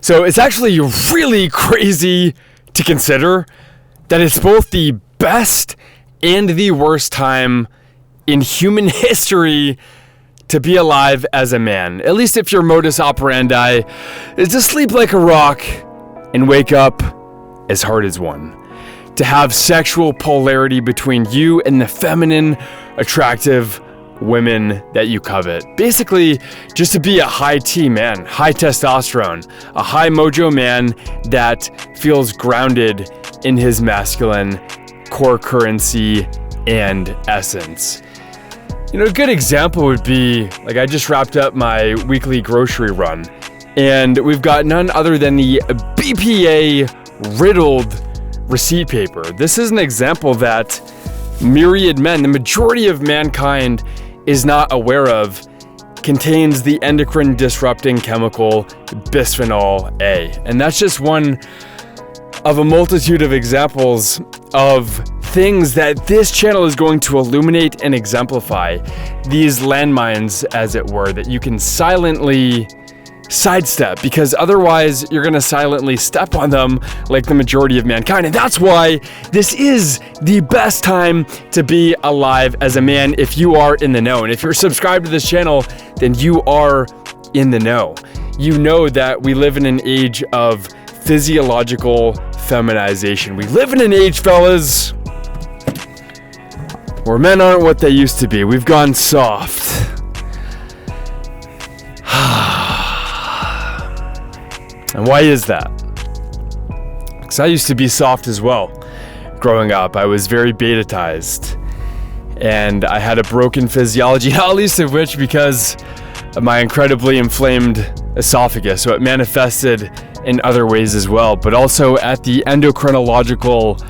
So it's actually really crazy to consider that it's both the best and the worst time in human history to be alive as a man. At least if your modus operandi is to sleep like a rock and wake up as hard as one. To have sexual polarity between you and the feminine, attractive women that you covet. Basically, just to be a high T man, high testosterone, a high mojo man that feels grounded in his masculine core currency and essence. You know, a good example would be, like, I just wrapped up my weekly grocery run, and we've got none other than the BPA riddled receipt paper. This is an example that myriad men, the majority of mankind, is not aware of, contains the endocrine disrupting chemical bisphenol A. And that's just one of a multitude of examples of things that this channel is going to illuminate and exemplify. These landmines, as it were, that you can silently sidestep, because otherwise you're going to silently step on them like the majority of mankind. And that's why this is the best time to be alive as a man if you are in the know. And if you're subscribed to this channel, then you are in the know. You know that we live in an age of physiological feminization. We live in an age, fellas, where men aren't what they used to be. We've gone soft. And why is that? Because I used to be soft as well. Growing up, I was very beta-tized. And I had a broken physiology, not least of which because of my incredibly inflamed esophagus. So it manifested in other ways as well. But also at the endocrinological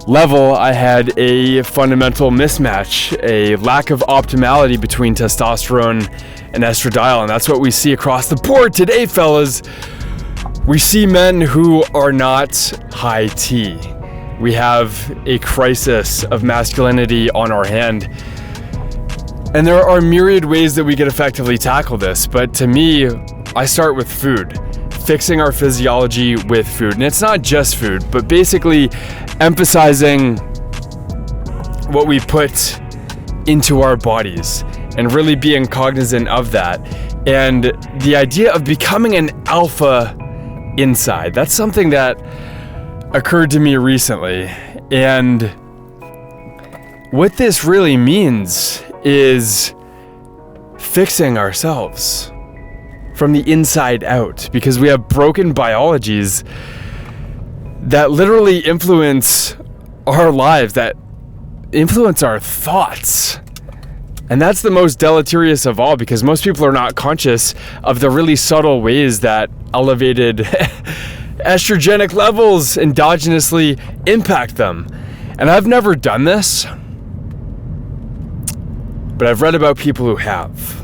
level, I had a fundamental mismatch, a lack of optimality between testosterone and estradiol. And that's what we see across the board today, fellas. We see men who are not high T. We have a crisis of masculinity on our hand. And there are myriad ways that we could effectively tackle this. But to me, I start with food. Fixing our physiology with food. And it's not just food, but basically emphasizing what we put into our bodies and really being cognizant of that. And the idea of becoming an alpha inside. That's something that occurred to me recently. And what this really means is fixing ourselves from the inside out, because we have broken biologies that literally influence our lives, that influence our thoughts. And that's the most deleterious of all, because most people are not conscious of the really subtle ways that elevated estrogenic levels endogenously impact them. And I've never done this, but I've read about people who have.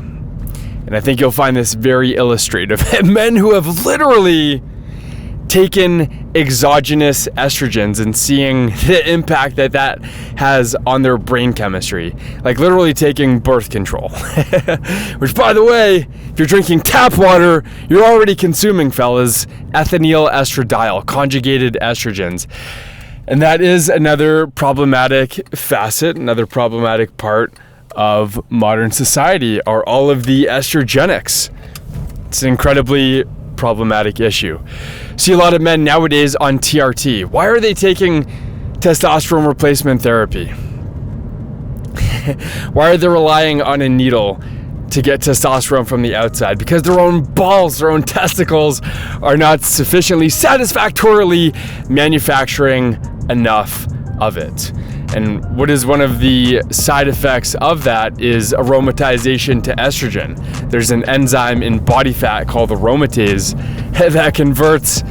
And I think you'll find this very illustrative. Men who have literally taken exogenous estrogens and seeing the impact that that has on their brain chemistry. Like literally taking birth control. Which, by the way, if you're drinking tap water, you're already consuming, fellas, ethinyl estradiol, conjugated estrogens. And that is another problematic facet, another problematic part of modern society, are all of the estrogenics. It's an incredibly problematic issue. See a lot of men nowadays on TRT. Why are they taking testosterone replacement therapy? Why are they relying on a needle to get testosterone from the outside? Because their own balls, their own testicles are not sufficiently satisfactorily manufacturing enough of it. And what is one of the side effects of that is aromatization to estrogen. There's an enzyme in body fat called aromatase that converts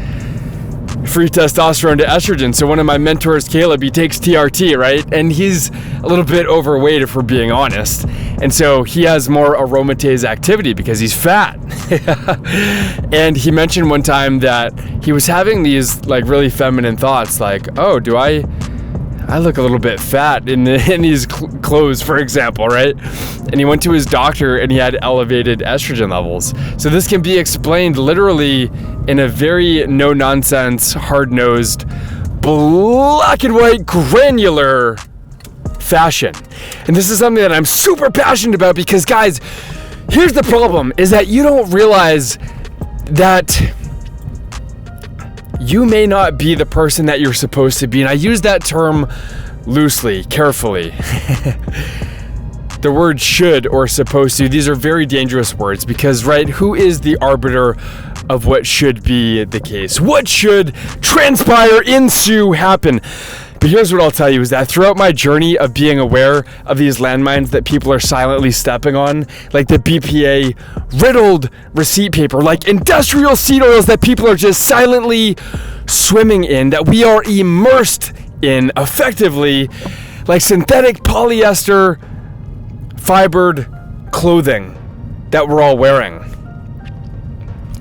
free testosterone to estrogen. So one of my mentors, Caleb, he takes TRT, right? And he's a little bit overweight, if we're being honest. And so he has more aromatase activity because he's fat. And he mentioned one time that he was having these like really feminine thoughts like, oh, do I I look a little bit fat in these clothes, for example, right? And he went to his doctor and he had elevated estrogen levels. So this can be explained literally in a very no-nonsense, hard-nosed, black and white, granular fashion. And this is something that I'm super passionate about because, guys, here's the problem, is that you don't realize that you may not be the person that you're supposed to be. And I use that term loosely, carefully. The word should or supposed to, these are very dangerous words because, right, who is the arbiter of what should be the case? What should transpire, ensue, happen? But here's what I'll tell you is that throughout my journey of being aware of these landmines that people are silently stepping on, like the BPA riddled receipt paper, like industrial seed oils that people are just silently swimming in, that we are immersed in effectively, like synthetic polyester fibered clothing that we're all wearing.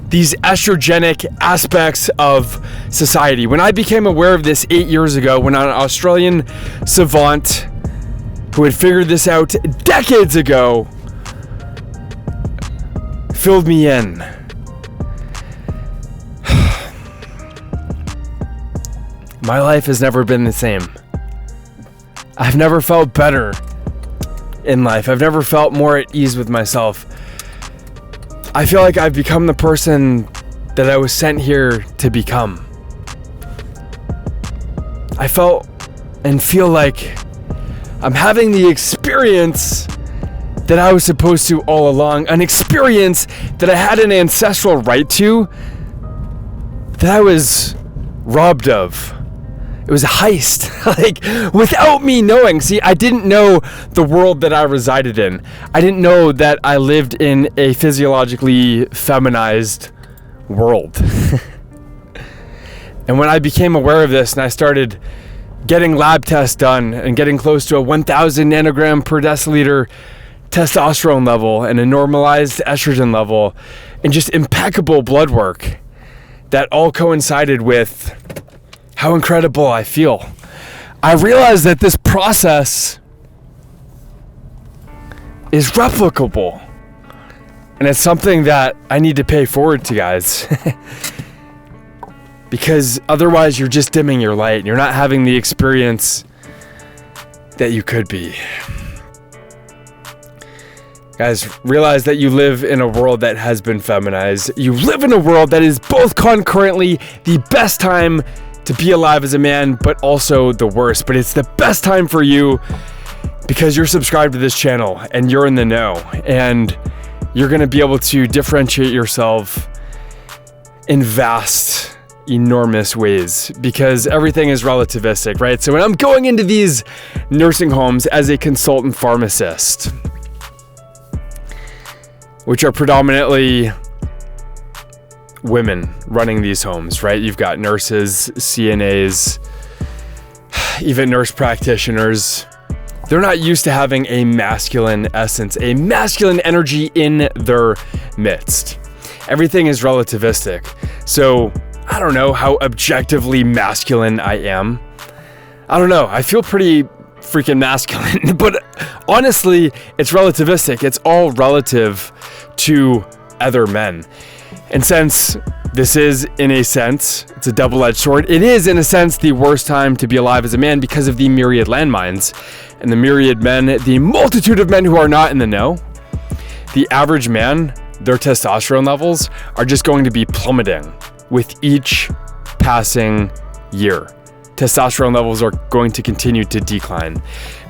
These estrogenic aspects of society. When I became aware of this 8 years ago, when an Australian savant who had figured this out decades ago filled me in. My life has never been the same. I've never felt better in life. I've never felt more at ease with myself. I feel like I've become the person that I was sent here to become. I felt and feel like I'm having the experience that I was supposed to all along, an experience that I had an ancestral right to, that I was robbed of. It was a heist, like without me knowing. See, I didn't know the world that I resided in. I didn't know that I lived in a physiologically feminized world. And when I became aware of this and I started getting lab tests done and getting close to a 1,000 nanogram per deciliter testosterone level and a normalized estrogen level and just impeccable blood work, that all coincided with how incredible I feel. I realized that this process is replicable. And it's something that I need to pay forward to, guys. Because otherwise you're just dimming your light and you're not having the experience that you could be. Guys, realize that you live in a world that has been feminized. You live in a world that is both concurrently the best time to be alive as a man, but also the worst. But it's the best time for you because you're subscribed to this channel and you're in the know, and you're going to be able to differentiate yourself in vast, enormous ways because everything is relativistic, right? So when I'm going into these nursing homes as a consultant pharmacist, which are predominantly women running these homes, right? You've got nurses, CNAs, even nurse practitioners. They're not used to having a masculine essence, a masculine energy in their midst. Everything is relativistic. So I don't know how objectively masculine I am. I don't know. I feel pretty freaking masculine, but honestly, it's relativistic. It's all relative to other men. And since this is, in a sense, it's a double-edged sword, it is, in a sense, the worst time to be alive as a man because of the myriad landmines and the myriad men, the multitude of men who are not in the know. The average man, their testosterone levels are just going to be plummeting with each passing year. Testosterone levels are going to continue to decline.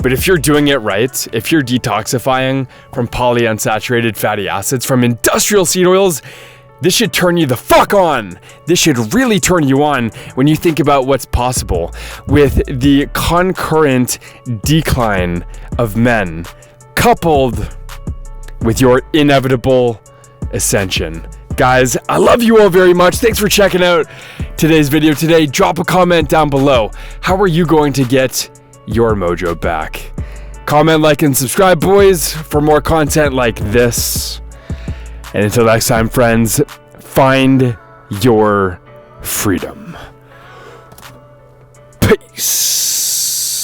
But if you're doing it right, if you're detoxifying from polyunsaturated fatty acids, from industrial seed oils, this should turn you the fuck on. This should really turn you on when you think about what's possible with the concurrent decline of men, coupled with your inevitable ascension. Guys, I love you all very much. Thanks for checking out today's video today. Drop a comment down below. How are you going to get your mojo back? Comment, like, and subscribe, boys, for more content like this. And until next time, friends, find your freedom. Peace.